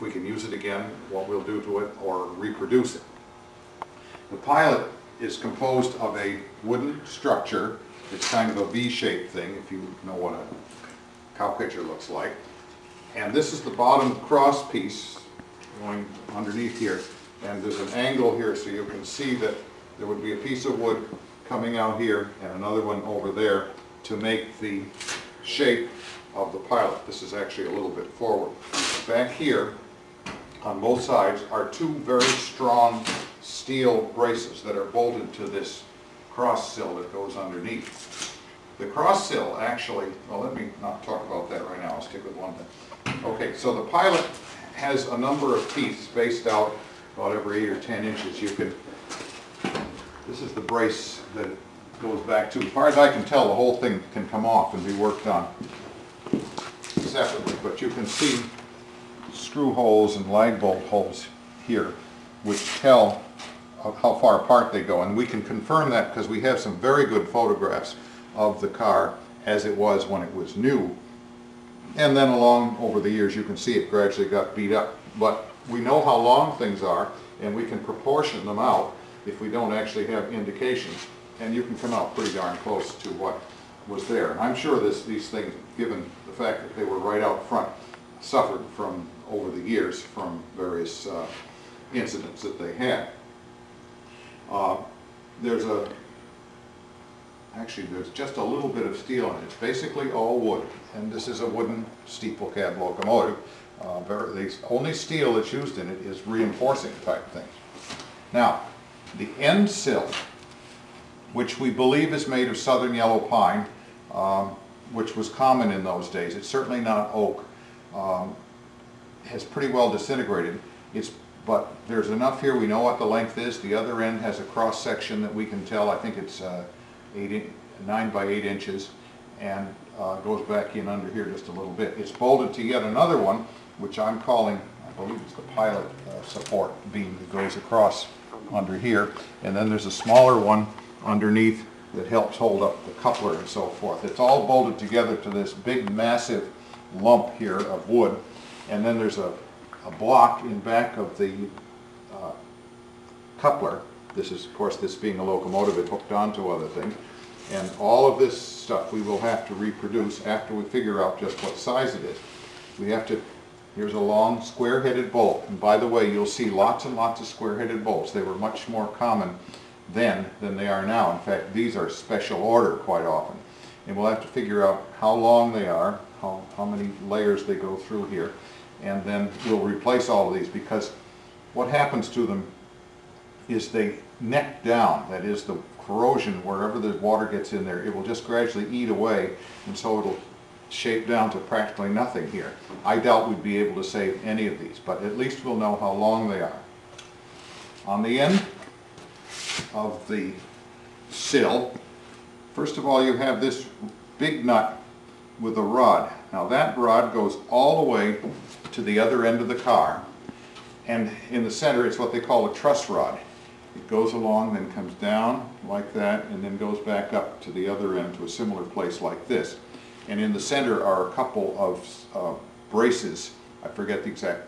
if we can use it again, what we'll do to it, or reproduce it. The pilot is composed of a wooden structure. It's kind of a V-shaped thing, if you know what a cow pitcher looks like. And this is the bottom cross piece going underneath here. And there's an angle here so you can see that there would be a piece of wood coming out here and another one over there to make the shape of the pilot. This is actually a little bit forward. Back here on both sides are two very strong steel braces that are bolted to this cross sill that goes underneath. The cross sill actually, well, let me not talk about that right now, I'll stick with one thing. Okay, so the pilot has a number of teeth spaced out about every 8 or 10 inches. This is the brace that it goes back to. As far as I can tell, the whole thing can come off and be worked on separately, but you can see screw holes and lag bolt holes here which tell how far apart they go, and we can confirm that because we have some very good photographs of the car as it was when it was new, and then along over the years you can see it gradually got beat up. But we know how long things are, and we can proportion them out if we don't actually have indications, and you can come out pretty darn close to what was there. And I'm sure these things, given the fact that they were right out front, suffered from, over the years, from various incidents that they had. There's just a little bit of steel in it. It's basically all wood, and this is a wooden steeple cab locomotive. The only steel that's used in it is reinforcing type thing. Now, the end sill, which we believe is made of southern yellow pine, which was common in those days. It's certainly not oak. Has pretty well disintegrated. But there's enough here, we know what the length is. The other end has a cross section that we can tell. I think it's 9 by 8 inches, and goes back in under here just a little bit. It's bolted to yet another one, which I'm calling, I believe it's the pilot support beam that goes across under here. And then there's a smaller one underneath that helps hold up the coupler and so forth. It's all bolted together to this big massive lump here of wood. And then there's a block in back of the coupler. This is, of course, this being a locomotive, it hooked onto other things. And all of this stuff we will have to reproduce after we figure out just what size it is. We have to, here's a long square-headed bolt. And by the way, you'll see lots and lots of square-headed bolts. They were much more common then than they are now. In fact, these are special order quite often. And we'll have to figure out how long they are, how many layers they go through here. And then we'll replace all of these, because what happens to them is they neck down. That is, the corrosion, wherever the water gets in there, it will just gradually eat away, and so it'll shape down to practically nothing here. I doubt we'd be able to save any of these, but at least we'll know how long they are. On the end of the sill, first of all, you have this big nut with a rod. Now that rod goes all the way to the other end of the car, and in the center it's what they call a truss rod. It goes along, then comes down like that, and then goes back up to the other end to a similar place like this. And in the center are a couple of braces, I forget the exact